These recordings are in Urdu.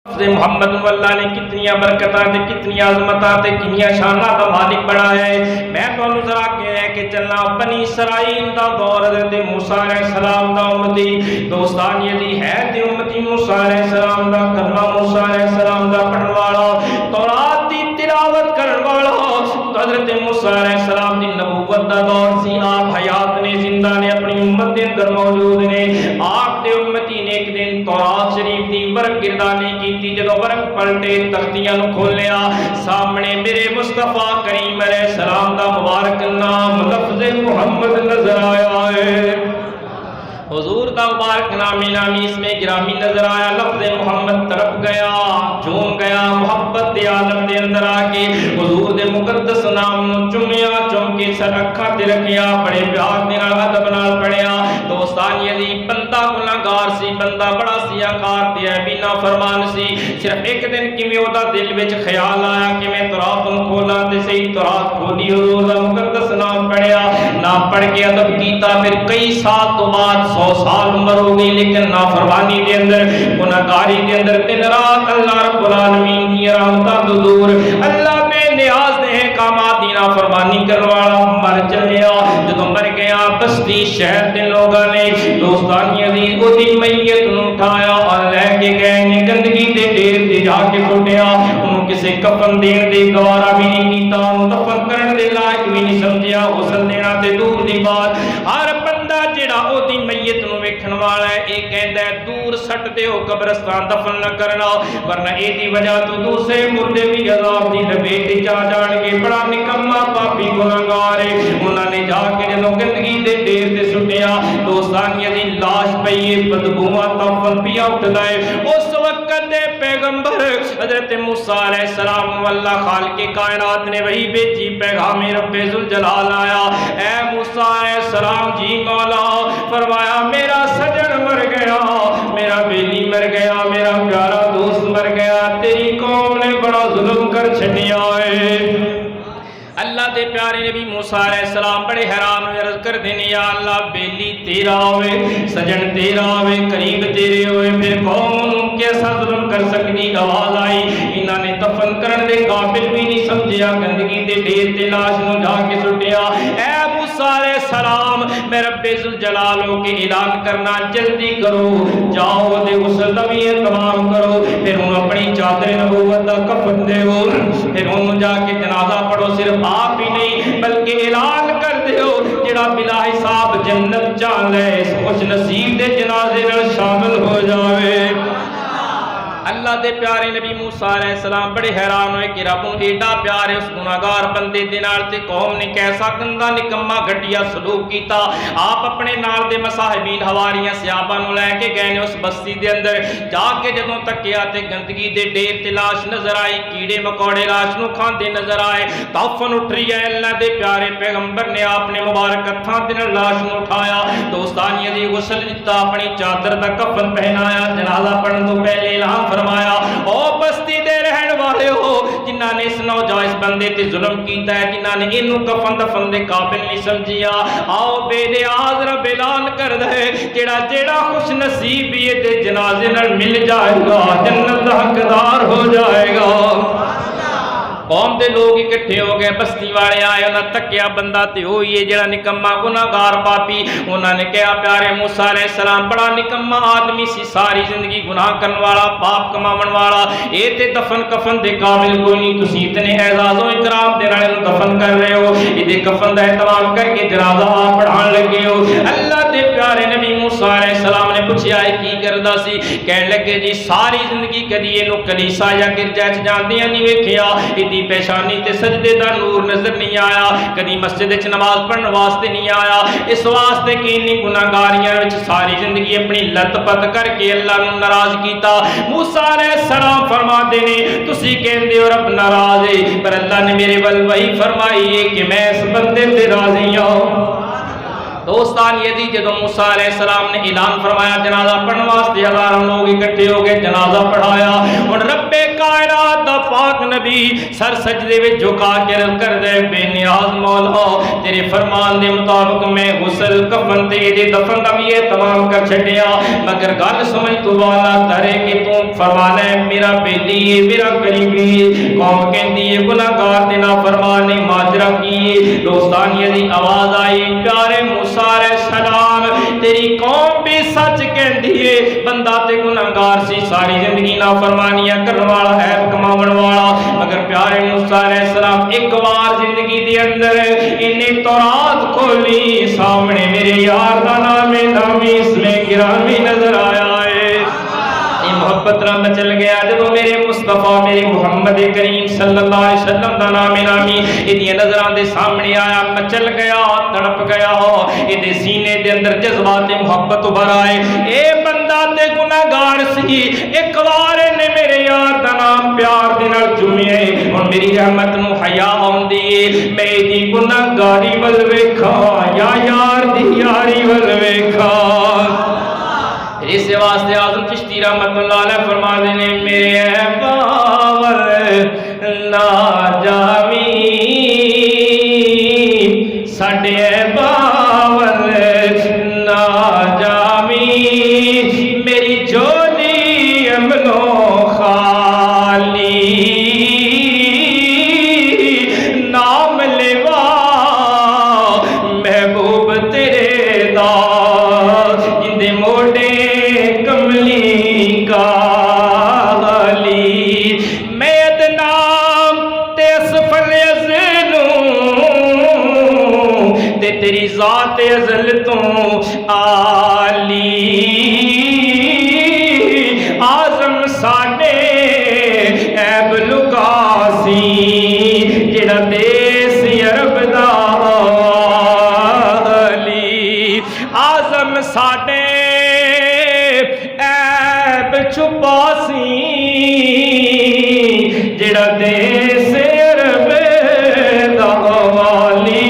محمد اللہ نے کتنی برکتاں تے کتنی عظمتاں تے کنیاں شاناں دا مالک بنایا ہے۔ میں تانوں ذرا کہہ کے چلنا بنی اسرائیل دا دور حضرت موسیٰ علیہ السلام دا امتی دوستان یہ ہے تے امتی موسیٰ علیہ السلام دا کلمہ موسیٰ علیہ السلام دا پڑھن والا تورات دی تلاوت کرن والا حضرت موسیٰ علیہ السلام دی نبوت دا دور سی۔ آپ حیات نے زندہ نے اپنی امت دے اندر موجود نے۔ آپ دے امتی نے ایک دن تورات شریف دی ورق گردانی کی جدو ورق پلٹے تختیاں نو کھولیا سامنے میرے مصطفیٰ کریم علیہ السلام دا مبارک نام لفظ محمد نظر آیا ہے۔ حضور دا مبارک نامی اس میں گرامی نظر آیا۔ لفظ محمد طرف گیا جھوم گیا محبت دے عالم دے اندر آکے حضور دے مقدس نام نو چومیا چوم کے سر اکھاں تے رکھیا بڑے پیار دے نال ادب نال پڑھیا۔ دوستان یہ بندہ گناہگار سی بندہ بڑا سیاکار تے بھی نافرمان سی۔ صرف ایک دن کیویں او دا دل وچ خیال آیا کہ میں تورات کھولا تے صحیح تورات کھولی حضور دا مقدس نام پڑھیا نام پڑھ کے ادب کیتا۔ پھر کئی سال تو بعد 100 سال عمر ہو گئی لیکن نافرمانی دے اندر گناہگاری دے اندر دن رات اللہ رب العالمین دی رحمتاں تو دور اللہ بے نیاز نے احکامات دی نافرمانی کرنے والا مر چلیا۔ جدوں مر گیا بستی شہر دے لوگاں نے دوستانی عزیز او دی میت نوں اٹھایا اور لے کے گئے نے گندگی دے ڈھیر تے جا کے سٹیا۔ انہوں کسے کفن دین دے گوارا بھی نہیں کیتا انہوں دفن کرن دے لائق بھی نہیں سمجھیا غسل دینا تے دور دی بات۔ ہر بندہ جڑا او دی میت نوں ویکھن والا ہے اے کہندا ہے دور سٹ دیو قبرستان دفن نہ کرنا ورنہ اے دی وجہ تو دوسرے مردے بھی عذاب دی لپیٹ وچ آ جان گے۔ بڑا نکما پاپی گناہگار ہے انہاں نے جا کے جدوں گندگی دے ڈھیر تے سٹیا دوستان یہ لاش پئی بدبواں تفن پیا اٹھدا ہے۔ اس وقت دے پیغمبر حضرت موسیٰ علیہ السلام اللہ خالق کائنات نے وہی بھیجی پیغام رب ذوالجلال آیا اے موسیٰ علیہ السلام جی مولا فرمایا میرا سجن مر گیا میرا بیلی مر گیا میرا پیارا دوست مر گیا تیری قوم نے بڑا ظلم کر چھڈیا ہے۔ اللہ دے پیارے نبی موسیٰ علیہ السلام بڑے حیران ہوئے عرض کر دینے یا اللہ بیلی تیرا ہوئے سجن تیرا ہوئے قریب تیرے ہوئے پھر قوم کیسا ظلم کر سکتی۔ آواز آئی انہاں نے دفن کرن دے قابل بھی نہیں سمجھیا گندگی دے ڈھیر تے لاش نو جا کے سٹیا۔ اے موسیٰ علیہ السلام میں رب ذوالجلال کے اعلان کرنا جلدی کرو جاؤ دے غسل دا بھی اہتمام کرو پھر انہوں اپنی چادر نبوت دا کفن دے پھر انہوں جا کے جنازہ پڑھو صرف آپ ہی نہیں بلکہ اعلان کر دیو جڑا بلا حساب جنت جان لے خوش نصیب دے جنازے میں شامل ہو جاوے۔ اللہ دے پیارے نبی موسیٰ علیہ السلام بڑے حیران ہوئے کہ رب نوں ایڈا پیار ہے اس گناہگار بندے دے نال تے قوم نے کیسا گندا نکما گھٹیا سلوک کیتا۔ آپ اپنے نال دے مصاحبین حواریاں صحابہ نوں لے کے گئے نے اس بستی دے اندر جا کے جدوں تکیا تے گندگی دے ڈھیر تے لاش نظر آئی کیڑے مکوڑے لاش نوں کھاندے نظر آئے دفن اٹھ رہی ہے۔ اللہ دے پیارے پیغمبر نے آپ نے مبارک ہتھاں دے نال لاش نوں اٹھایا دوستان یہ غسل دتا اپنی چادر دا کفن پہنایا جنازہ پڑھن تو پہلے اعلان فرمایا او بستی دے رہن والے ہو جنہاں نے اس نوجائز بندے تے ظلم کیتا ہے جنہاں نے انہوں کفن دفن دے قابل نہیں سمجھیا آؤ بے نیاز رب اعلان کر دے جیڑا خوش نصیب یہ تے جنازے نال مل جائے گا جنت دا حقدار ہو جائے گا۔ قوم دے لوگ اکٹھے ہو گئے بستی والے آئے انہاں تکیا بندہ تے ہوئی ہے جڑا نکما گناہگار پاپی انہاں نے کہا پیارے موسیٰ علیہ السلام بڑا نکما آدمی سی ساری زندگی گناہ کرن والا پاپ کماون والا اے تے دفن کفن دے قابل کوئی نہیں تسی اتنے اعزاز و اکرام دے نال دفن کر رہے ہو اے کفن دا اہتمام کر کے جنازہ پڑھان لگے ہو۔ اللہ دے پیارے نبی موسیٰ علیہ السلام نے پوچھا ہے کی کردا سی کہن لگے جی ساری زندگی کدی اینو کلیسا یا گرجا وچ جاندیاں نہیں ویکھیا پیشانی تے سجدے دا نور نظر نہیں آیا کدی مسجد وچ نماز پڑھن واسطے نہیں آیا اس واسطے کہ انہی گناہگاریاں وچ ساری زندگی اپنی لت پت کر کے اللہ نوں ناراض کیتا۔ موسیٰ علیہ السلام فرماتے نے تسی کہندے ہو رب ناراض ہے پر اللہ نے میرے ول وہی فرمائی ہے کہ میں اس بندے تے راضی ہوں۔ دوستان یہ جدو موسیٰ علیہ السلام نے اعلان فرمایا جنازہ پڑھن واسطے ہزاروں لوگ اکٹھے ہو گئے جنازہ پڑھایا اور رب کائنات دا پاک نبی سر سجدے وچ جھکا کے عرض کر دے بے نیاز مولا تیرے فرمان دے مطابق میں غسل کفن تے دے دفن دا بھی تمام کر چھڈیا مگر گل سمجھ تو والا ترے کہ تو فرمانا ہے میرا بیلی ہے میرا قریبی قوم کہندی ہے گناہگار تے نافرمان نے ماجرا کی دوستانی دی آواز آئی پیارے موسیٰ علیہ السلام تیری قوم بھی سچ کہندی ہے بندہ تے گناہگار سی ساری زندگی نافرمانیاں کرن والا ہے کماون والا مگر پیارے موسیٰ علیہ السلام ایک بار زندگی دے اندر انہیں تورات کھولی سامنے میرے یار دا نام نامی اس میں گرامی نظر آیا ہے محبت نہ مچل گیا جب میرے مصطفیٰ میرے محمد کریم صلی اللہ علیہ وسلم دا نام نامی ادھے نظران دے سامنے آیا مچل گیا تڑپ گیا ادھے سینے دے اندر جذبات محبت ابھر آئے اے بندہ تے گناہگار سی ایک بار نے میرے یار دا نام پیار دے نال چومے اور میری رحمت نو حیا آوندی میں دی گناہگاری ول ویکھا یا یار دی یاری ول ویکھا اس واسطے اعظم چشتی رحمت اللہ علیہ فرما دینے میرے باور نا جامی ساڑھے باور نا جامی میری جولی امنو خالی نام لیوا محبوب تیرے دا جندے موڑے تیری ذات ازل تو آلی آزم ساڑے ایب لکاسی جڑا دیس عرب دا آلی آزم ساڑے ایب چھپاسی جڑا دیس عرب دا آلی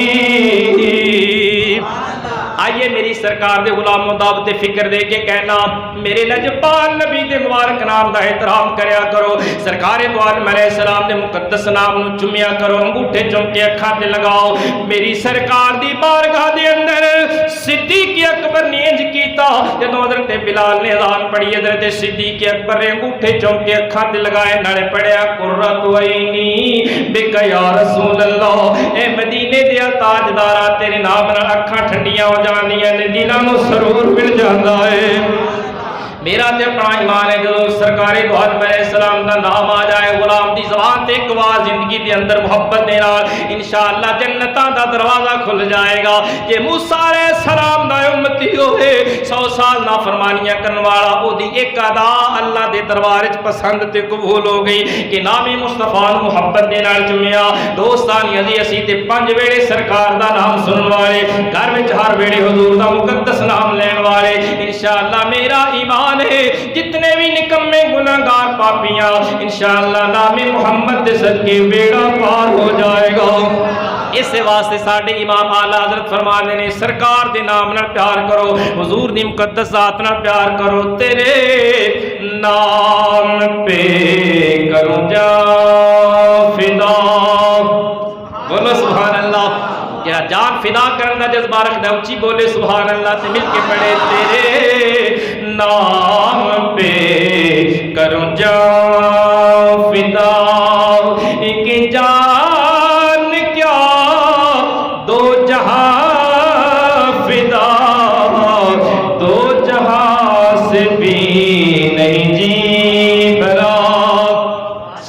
آئیے میری سرکار دے غلاموں دعوت فکر دے کے کہنا میرے لجپال نبی دے مبارک نام دا احترام کریا کرو سرکار دو عالم علیہ السلام دے مقدس نام نو چمیا کرو انگوٹھے چم کے اکھاں تے لگاؤ میری سرکار دی بارگاہ دے اندر صدیق اکبر نے انج کیتا جدوں حضرت بلال نے اذان پڑھی حضرت صدیق اکبر نے انگوٹھے چم کے اکھاں تے لگائے نالے پڑھیا قرۃ عینی بک یا رسول اللہ اے مدینے دے تاجدارا تیرے نام نال اکھاں ٹھنڈیاں ہو جاندیاں نے دلاں نو سرور مل جاندا ہے میرا تے اپنا ایمان ہے جو سرکار دو عالم علیہ السلام دا نام آ جائے غلام دی زبان تے ایک بار زندگی دے اندر محبت دے نال انشاءاللہ جنتاں دا دروازہ کھل جائے گا کہ موسیٰ علیہ السلام دا امتی ہوئے 100 سال نافرمانیاں کرن والا او دی ایک ادا اللہ دے دربار وچ پسند تے قبول ہو گئی کہ نام مصطفیٰ محبت دے نال چمیا دوستان یزی اسی تے 5 ویلے سرکار دا نام سنن والے گھر وچ ہر ویلے حضور دا مقدس نام لین والے انشاءاللہ میرا ایمان جتنے بھی نکمے گناہگار پاپیاں انشاءاللہ نام محمد دے صدقے بیڑا پار ہو جائے گا اس واسطے ساڑھے امام اعلیٰ حضرت فرمانے نے سرکار دے نام نہ پیار کرو حضور دی مقدس ذات نہ پیار کرو تیرے نام پہ کروں جا فدا بولو سبحان اللہ کیا جان فدا کرنا جذبہ رکھنا اونچی بولے سبحان اللہ سے مل کے پڑھے تیرے نام پہ کروں جا فدا ایک جان کیا دو جہاں فدا دو جہاں سے بھی نہیں جی بھرا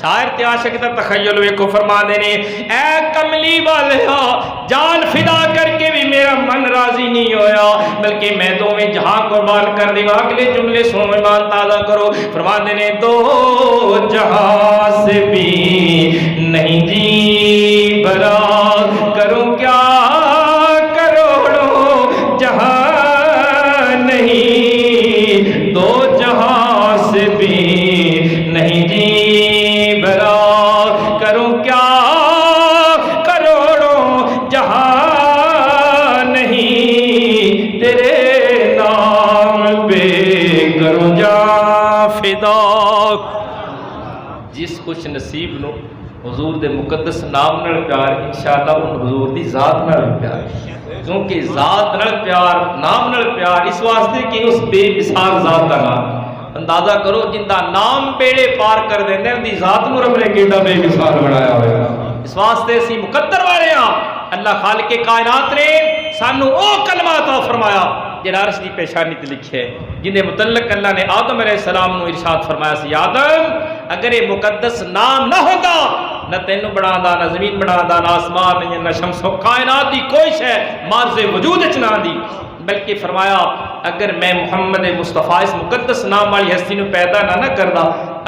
شاعر تے عاشق دا تخیل وے کو فرما دینے اے کملی والیا جان فدا کر کے بھی میرا من راضی نہیں ہویا بلکہ میں دو میں جہاں قربان کر دیں اگلے جملے سنو ایمان تازہ کرو فرما دینے دو جہاں سے بھی نہیں جی بھرا کروں کیا کروڑوں جہاں نہیں دو جہاں سے بھی نہیں جی بھرا کروں کیا کروڑوں جہاں نہیں تیرے نام پہ کروں جا فدا جس خوش نصیب نو حضور دے مقدس نام نال پیار انشاءاللہ ان حضور دی ذات نال پیار، کیونکہ ذات نال پیار، نام نال پیار اس واسطے کہ اس بے مثال ذات دا نام اندازہ کرو جن دا نام بیڑے پار کر دیندے ان دی ذات نو رب نے کیڑا بے مثال بنایا ہوئے۔ اس واسطے اسی مقدر والے ہاں اللہ خالق کائنات نے سانو او کلمہ عطا فرمایا جڑا عرش دی پیشانی تے لکھے، جن دے متعلق اللہ نے آدم علیہ السلام نو ارشاد فرمایا سی آدم اگر یہ مقدس نام نہ ہوتا نہ تینوں بنا دا نہ زمین بنا دا نہ آسمان نہ شمس و کائنات دی کوئی شے مارز وجود اچ نہ دی، بلکہ فرمایا اگر میں محمد مصطفیٰ اس مقدس نام والی ہستی نو پیدا نہ کردا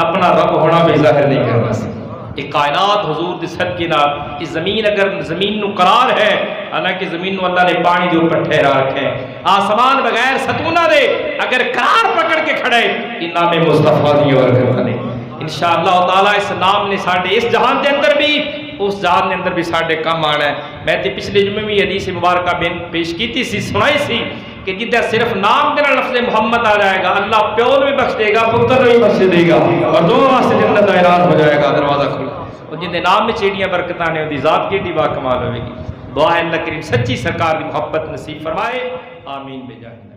اپنا رب ہونا بھی ظاہر نہیں کرنا سی۔ یہ کائنات حضور دی صدقے نال یہ زمین اگر زمین نو قرار ہے، حالانکہ زمین نو اللہ نے پانی دے اوپر ٹھہرا رکھے، آسمان بغیر ستونہ دے اگر قرار پکڑ کے کھڑے یہ نام مصطفیٰ دی اور کرنے انشاءاللہ تعالی اس نام نے ساڈے اس جہان دے اندر بھی اس جہان دے اندر بھی ساڈے کام آنا ہے۔ میں تے پچھلے جمعے بھی حدیث مبارکہ پیش کیتی سی، سنائی سی کہ جدھر صرف نام دینا لفظ محمد آ جائے گا اللہ پیو بھی بخش دے گا، پتر بھی بخش دے گا، اور دونوں واسطے جنت کا اعلان ہو جائے گا، دروازہ کھلا۔ اور جن نام میں چیڑیاں برکتاں نے دی ذات کی با کمال ہوئے گی۔ دعا ہے اللہ کریم سچی سرکار کی محبت نصیب فرمائے، آمین بجائے۔